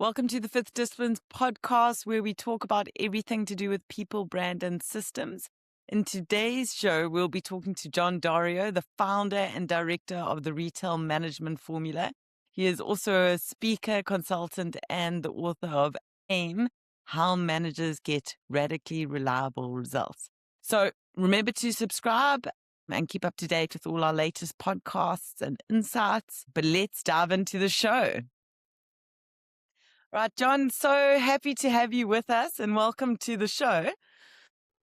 Welcome to the Fifth Disciplines podcast, where we talk about everything to do with people, brand, and systems. In today's show, we'll be talking to Jon Dario, the founder and director of the Retail Management Formula. He is also a speaker, consultant, and the author of AIM, How Managers Get Radically Reliable Results. So remember to subscribe and keep up to date with all our latest podcasts and insights. But let's dive into the show. Right, Jon, so happy to have you with us and welcome to the show.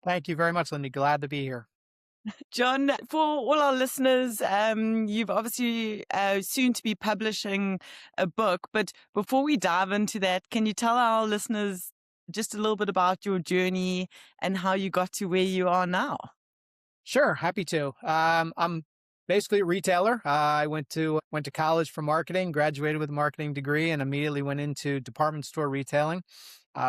Thank you very much, Lindy. Glad to be here. Jon, for all our listeners, you've obviously soon to be publishing a book, but before we dive into that, can you tell our listeners just a little bit about your journey and how you got to where you are now? Sure, happy to. I'm basically a retailer. I went to college for marketing, graduated with a marketing degree, and immediately went into department store retailing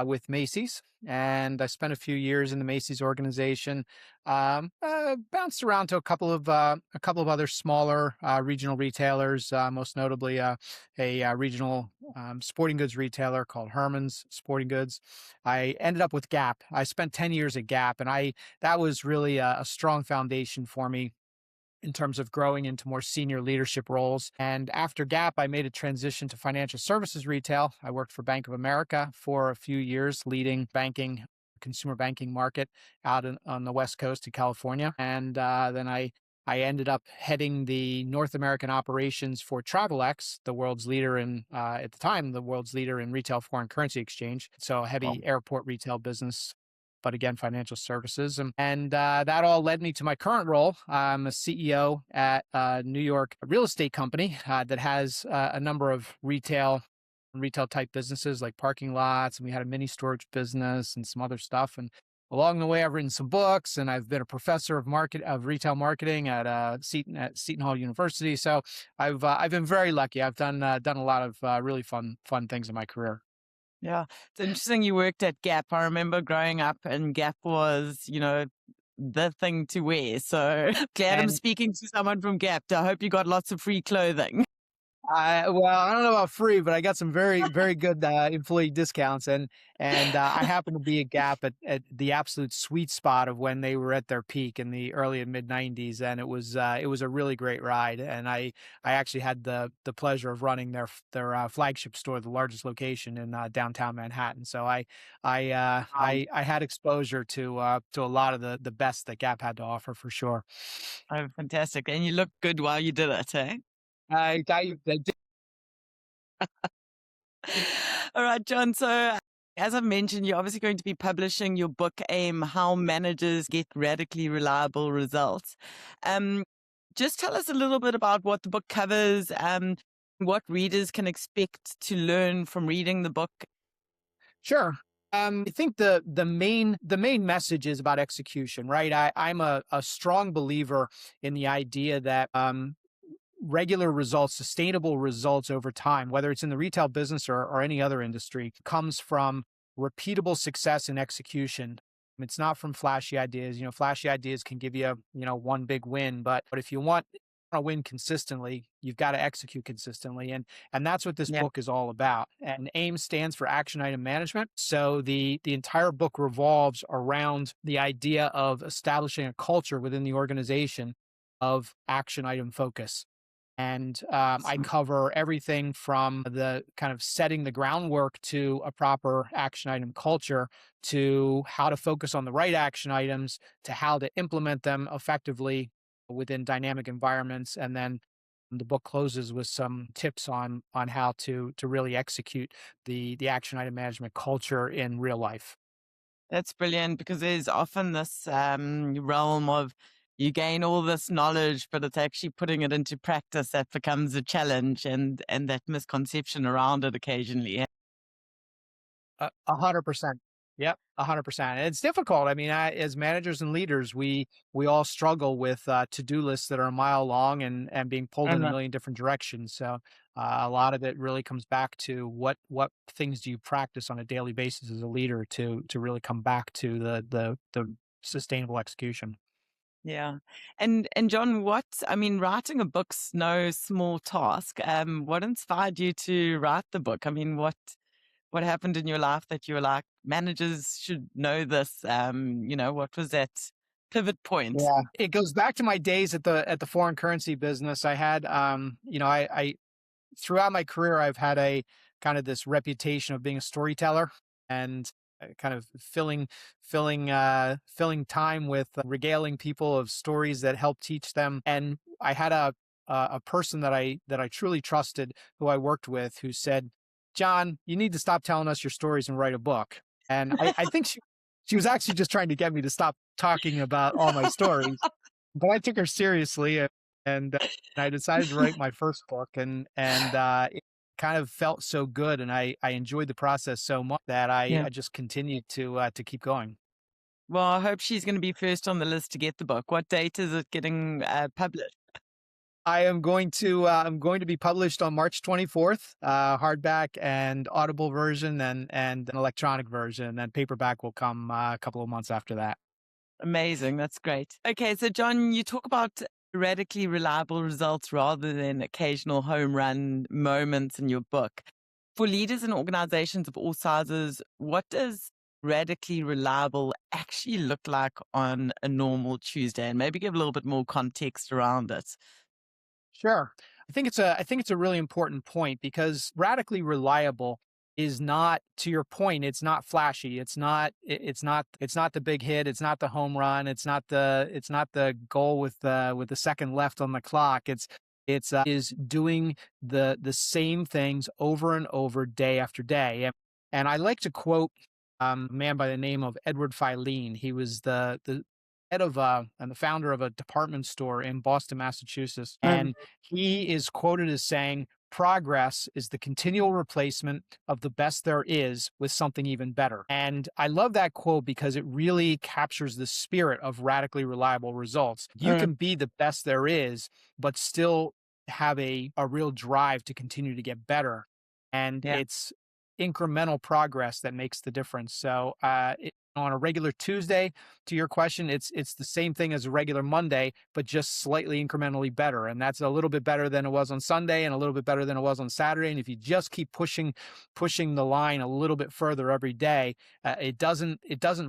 with Macy's. And I spent a few years in the Macy's organization. Bounced around to a couple of other smaller regional retailers, most notably a regional sporting goods retailer called Herman's Sporting Goods. I ended up with Gap. I spent 10 years at Gap, and that was really a strong foundation for me in terms of growing into more senior leadership roles. And after Gap, I made a transition to financial services retail. I worked for Bank of America for a few years, leading consumer banking market out on the West Coast of California. And then I ended up heading the North American operations for TravelX, the world's leader at the time, the world's leader in retail foreign currency exchange. So a heavy airport retail business, but again, financial services. And that all led me to my current role. I'm a CEO at a New York real estate company that has a number of retail type businesses like parking lots. And we had a mini storage business and some other stuff. And along the way, I've written some books, and I've been a professor of retail marketing at Seton Hall University. So I've been very lucky. I've done a lot of really fun things in my career. Yeah, it's interesting you worked at Gap. I remember growing up and Gap was, the thing to wear. So glad I'm speaking to someone from Gap. I hope you got lots of free clothing. I don't know about free, but I got some very, very good employee discounts, and I happened to be at Gap at the absolute sweet spot of when they were at their peak in the early and mid '90s, and it was a really great ride. And I actually had the pleasure of running their flagship store, the largest location in downtown Manhattan. So I had exposure to a lot of the best that Gap had to offer for sure. Oh, fantastic. And you looked good while you did it, eh? I All right, Jon. So as I've mentioned, you're obviously going to be publishing your book, AIM, How Managers Get Radically Reliable Results. Just tell us a little bit about what the book covers, what readers can expect to learn from reading the book. Sure. I think the main message is about execution, right? I'm a strong believer in the idea that regular results, sustainable results over time, whether it's in the retail business or any other industry, comes from repeatable success and execution. It's not from flashy ideas. Flashy ideas can give you, one big win, but if you want to win consistently, you've got to execute consistently. And that's what this book is all about. And AIM stands for Action Item Management. So the entire book revolves around the idea of establishing a culture within the organization of action item focus. And I cover everything from the kind of setting the groundwork to a proper action item culture, to how to focus on the right action items, to how to implement them effectively within dynamic environments. And then the book closes with some tips on how to really execute the action item management culture in real life. That's brilliant, because there's often this realm of you gain all this knowledge, but it's actually putting it into practice that becomes a challenge, and that misconception around it occasionally. 100%. Yep, 100%. And it's difficult. I mean, as managers and leaders, we all struggle with to-do lists that are a mile long and being pulled in a million different directions. So a lot of it really comes back to what things do you practice on a daily basis as a leader to really come back to the sustainable execution. Yeah. And Jon, writing a book's no small task. What inspired you to write the book? I mean, what What happened in your life that you were like, managers should know this? What was that pivot point? Yeah, it goes back to my days at the foreign currency business. I had, I throughout my career, I've had a kind of this reputation of being a storyteller and kind of filling time with regaling people of stories that help teach them. And I had a person that I truly trusted, who I worked with, who said, "John, you need to stop telling us your stories and write a book." And I think she was actually just trying to get me to stop talking about all my stories, but I took her seriously, and I decided to write my first book, and it kind of felt so good, and I enjoyed the process so much that Yeah. I just continued to keep going. Well, I hope she's going to be first on the list to get the book. What date is it getting published? I'm going to be published on March 24th, hardback and Audible version, and an electronic version, and then paperback will come a couple of months after that. Amazing. That's great. Okay. So, John, you talk about radically reliable results rather than occasional home run moments in your book. For leaders and organizations of all sizes, what does radically reliable actually look like on a normal Tuesday? And maybe give a little bit more context around it. Sure. I think it's a really important point, because radically reliable is not, to your point, it's not flashy. It's not the big hit, it's not the home run, it's not the goal with the second left on the clock. It's is doing the same things over and over, day after day. And I like to quote a man by the name of Edward Filene. He was the head of and the founder of a department store in Boston, Massachusetts. Mm. And he is quoted as saying, "Progress is the continual replacement of the best there is with something even better." And I love that quote because it really captures the spirit of radically reliable results. You Mm. can be the best there is, but still have a real drive to continue to get better. And Yeah. it's incremental progress that makes the difference. So, on a regular Tuesday, to your question, it's the same thing as a regular Monday, but just slightly incrementally better. And that's a little bit better than it was on Sunday, and a little bit better than it was on Saturday. And if you just keep pushing the line a little bit further every day, it doesn't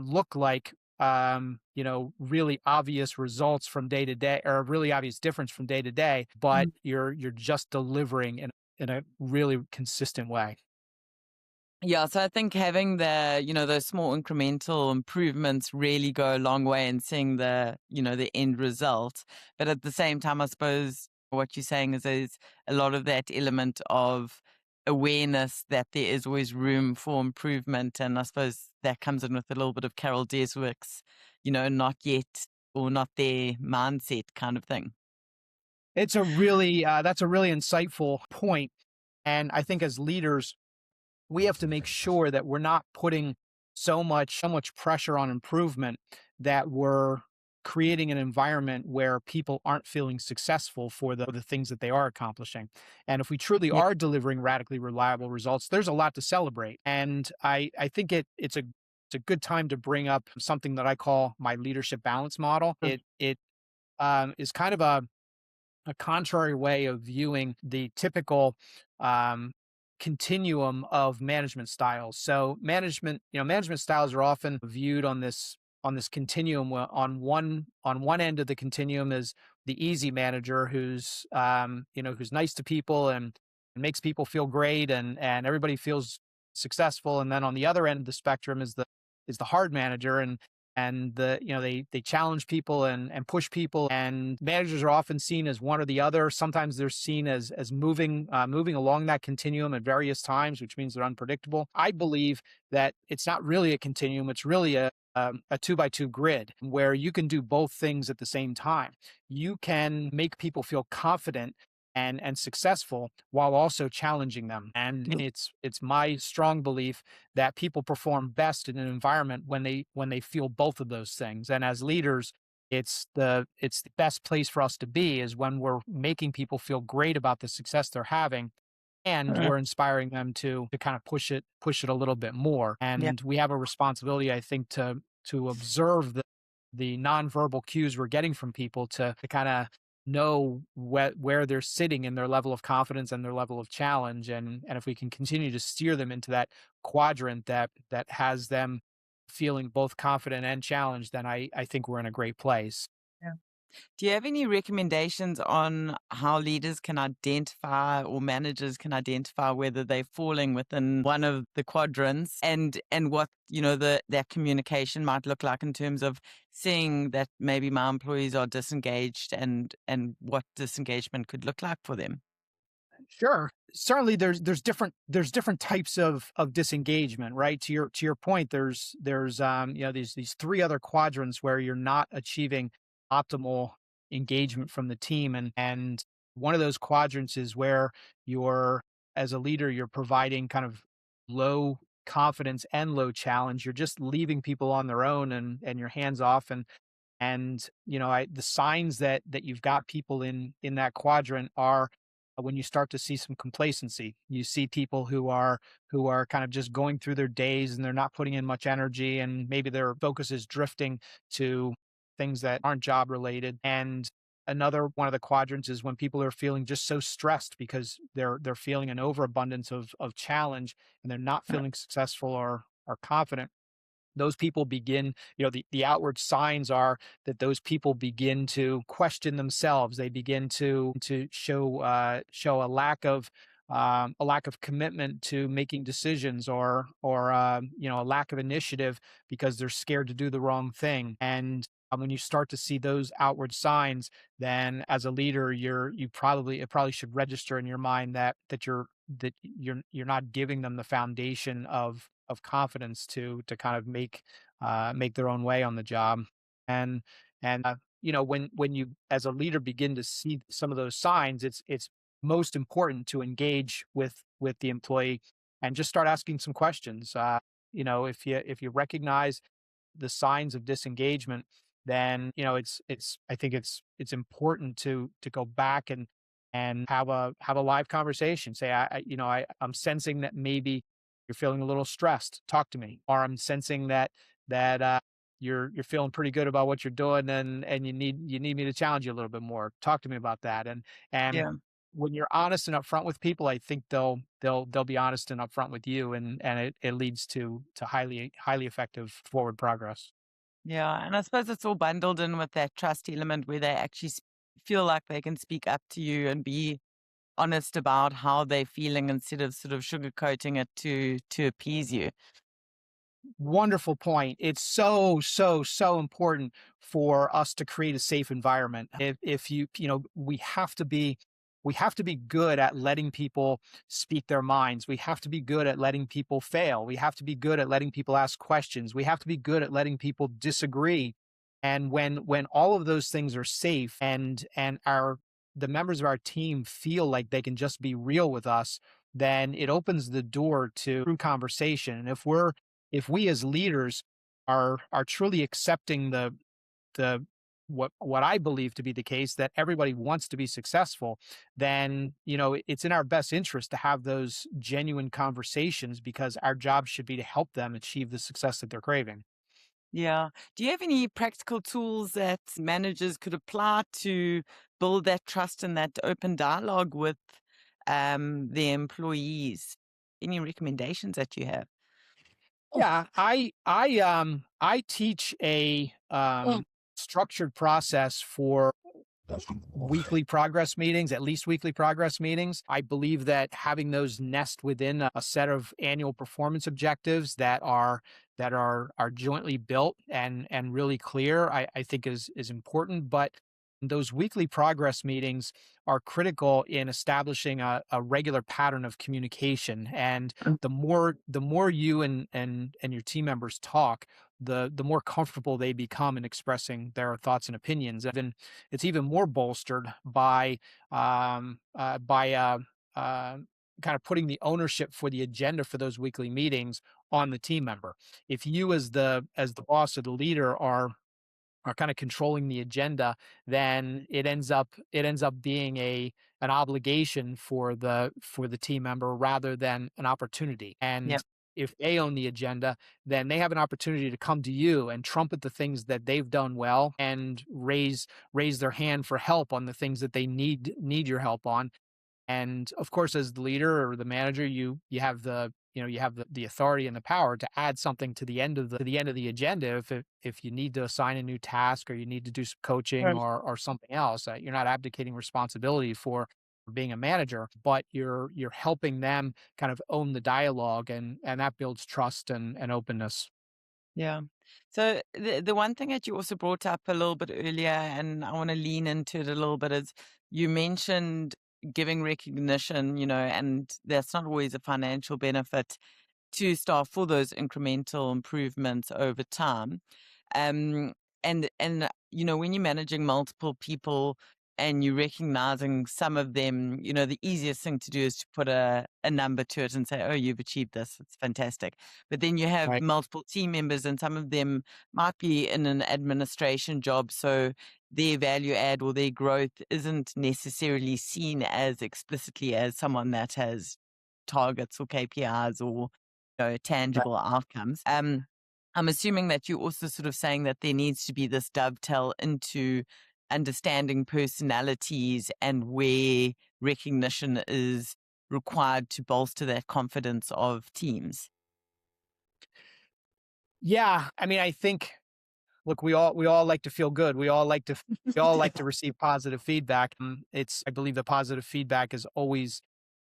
look like really obvious results from day to day, or a really obvious difference from day to day, but you're just delivering in a really consistent way. Yeah, so I think having those small incremental improvements really go a long way in seeing the end result. But at the same time, I suppose what you're saying is there's a lot of that element of awareness that there is always room for improvement. And I suppose that comes in with a little bit of Carol Deswick's, not yet or not there mindset kind of thing. That's a really insightful point. And I think as leaders, we have to make sure that we're not putting so much pressure on improvement that we're creating an environment where people aren't feeling successful for the things that they are accomplishing. And if we truly Yeah. are delivering radically reliable results, there's a lot to celebrate. And I think it's a good time to bring up something that I call my leadership balance model. It is kind of a contrary way of viewing the typical um, continuum of management styles. So management styles are often viewed on this continuum. Where on one end of the continuum is the easy manager, who's nice to people and makes people feel great, and everybody feels successful. And then on the other end of the spectrum is the hard manager, and they challenge people and push people, and managers are often seen as one or the other. Sometimes they're seen as moving along that continuum at various times, which means they're unpredictable. I believe that it's not really a continuum, it's really a 2 by 2 grid where you can do both things at the same time. You can make people feel confident and successful while also challenging them. And it's my strong belief that people perform best in an environment when they feel both of those things. And as leaders, it's the best place for us to be is when we're making people feel great about the success they're having, and Mm. we're inspiring them to kind of push it a little bit more. Yeah. And we have a responsibility, I think, to observe the nonverbal cues we're getting from people to kind of know where they're sitting in their level of confidence and their level of challenge, and if we can continue to steer them into that quadrant that has them feeling both confident and challenged, then I think we're in a great place. Do you have any recommendations on how leaders can identify or managers can identify whether they're falling within one of the quadrants and what, that communication might look like in terms of seeing that maybe my employees are disengaged and what disengagement could look like for them? Sure. Certainly there's different types of disengagement, right? To your point, there's these three other quadrants where you're not achieving optimal engagement from the team. And one of those quadrants is where you're as a leader, you're providing kind of low confidence and low challenge. You're just leaving people on their own and your hands off. And the signs that you've got people in that quadrant are when you start to see some complacency. You see people who are kind of just going through their days and they're not putting in much energy, and maybe their focus is drifting to things that aren't job related. And another one of the quadrants is when people are feeling just so stressed because they're feeling an overabundance of challenge, and they're not feeling successful or confident. Those people begin, the outward signs are that those people begin to question themselves. They begin to show a lack of commitment to making decisions, or a lack of initiative because they're scared to do the wrong thing. And when you start to see those outward signs, then as a leader, it probably should register in your mind that you're not giving them the foundation of confidence to kind of make their own way on the job. And when you as a leader begin to see some of those signs, it's most important to engage with the employee and just start asking some questions. If you recognize the signs of disengagement, then it's I think it's important to go back and have a live conversation. Say, I'm sensing that maybe you're feeling a little stressed. Talk to me. Or I'm sensing that you're feeling pretty good about what you're doing, and you need me to challenge you a little bit more. Talk to me about that. And Yeah. when you're honest and upfront with people, I think they'll be honest and upfront with you, and it leads to highly effective forward progress. Yeah, and I suppose it's all bundled in with that trust element where they actually feel like they can speak up to you and be honest about how they're feeling instead of sort of sugarcoating it to appease you. Wonderful point. It's so, so, so important for us to create a safe environment. If we have to be good at letting people speak their minds. We have to be good at letting people fail. We have to be good at letting people ask questions. We have to be good at letting people disagree. And when all of those things are safe, and our the members of our team feel like they can just be real with us, then it opens the door to true conversation. And if we as leaders are truly accepting the what I believe to be the case, that everybody wants to be successful, then it's in our best interest to have those genuine conversations, because our job should be to help them achieve the success that they're craving. Yeah. Do you have any practical tools that managers could apply to build that trust and that open dialogue with their employees? Any recommendations that you have? Yeah, I teach a structured process for weekly progress meetings, at least weekly progress meetings. I believe that having those nest within a set of annual performance objectives that are jointly built and really clear, I think is important. But those weekly progress meetings are critical in establishing a regular pattern of communication. And the more you and your team members talk, the more comfortable they become in expressing their thoughts and opinions. And it's even more bolstered by kind of putting the ownership for the agenda for those weekly meetings on the team member. If you as the boss or the leader are kind of controlling the agenda, then it ends up being an obligation for the team member rather than an opportunity. Yeah. And if they own the agenda, then they have an opportunity to come to you and trumpet the things that they've done well and raise their hand for help on the things that they need your help on. And of course, as the leader or the manager, you have the authority and the power to add something to the end of the agenda if you need to assign a new task or you need to do some coaching Right. or something else. You're not abdicating responsibility for being a manager, but you're helping them kind of own the dialogue, and that builds trust and openness. Yeah. So the one thing that you also brought up a little bit earlier, and I want to lean into it a little bit, is you mentioned giving recognition, and that's not always a financial benefit to staff for those incremental improvements over time. Um, and when you're managing multiple people and you're recognizing some of them, the easiest thing to do is to put a number to it and say, oh, you've achieved this. It's fantastic. But then you have Right. multiple team members, and some of them might be in an administration job. So their value add or their growth isn't necessarily seen as explicitly as someone that has targets or KPIs or Right. tangible outcomes. I'm assuming that you're also sort of saying that there needs to be this dovetail into understanding personalities and where recognition is required to bolster that confidence of teams. Yeah. I mean, I think, look, we all like to feel good. We all like to receive positive feedback. I believe the positive feedback is always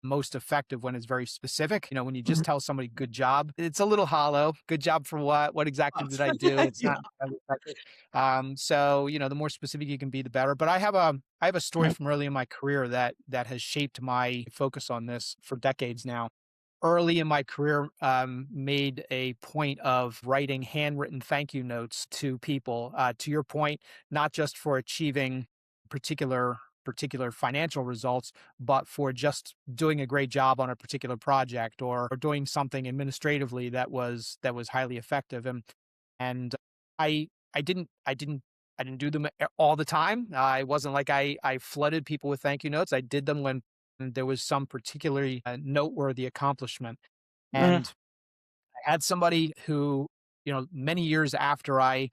most effective when it's very specific. When you just Mhm. tell somebody good job, it's a little hollow. Good job for what? What exactly did I do? It's Yeah. not entirely effective. So the more specific you can be, the better. But I have a story from early in my career that has shaped my focus on this for decades now. Early in my career, made a point of writing handwritten thank you notes to people. To your point, not just for achieving particular financial results, but for just doing a great job on a particular project or doing something administratively that was highly effective. And I didn't do them all the time. I wasn't like I flooded people with thank you notes. I did them when there was some particularly noteworthy accomplishment. Mm, And I had somebody who, many years after I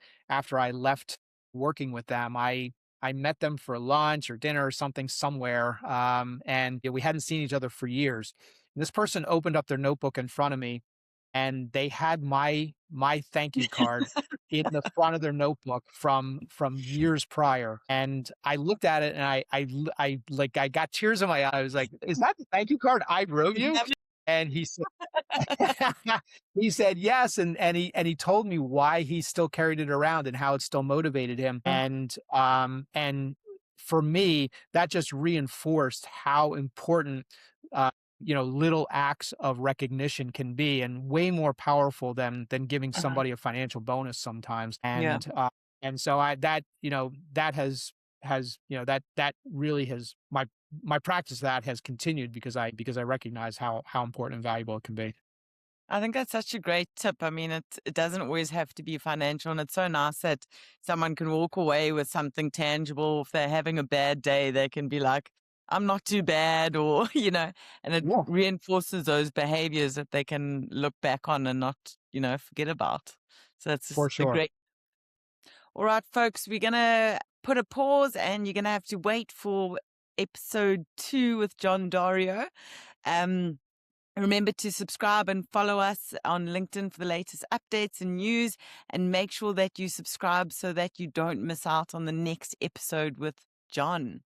left working with them, I met them for lunch or dinner or something somewhere, and we hadn't seen each other for years. And this person opened up their notebook in front of me, and they had my thank you card in the front of their notebook from years prior. And I looked at it, and I got tears in my eyes. I was like, "Is that the thank you card I wrote you?" And he said, he said yes, and he told me why he still carried it around and how it still motivated him. And for me, that just reinforced how important uh, little acts of recognition can be, and way more powerful than giving uh-huh. somebody a financial bonus sometimes. Yeah. And so I that that has that really has my practice of that has continued because I recognize how important and valuable it can be. I think that's such a great tip. I mean, it doesn't always have to be financial, and it's so nice that someone can walk away with something tangible. If they're having a bad day, they can be like, "I'm not too bad," or and it Yeah, reinforces those behaviors that they can look back on and not, forget about. So that's for just a sure. great. All right, folks, we're gonna put a pause, and you're gonna have to wait for episode 2 with Jon Dario. Um, Remember to subscribe and follow us on LinkedIn for the latest updates and news, and make sure that you subscribe so that you don't miss out on the next episode with Jon.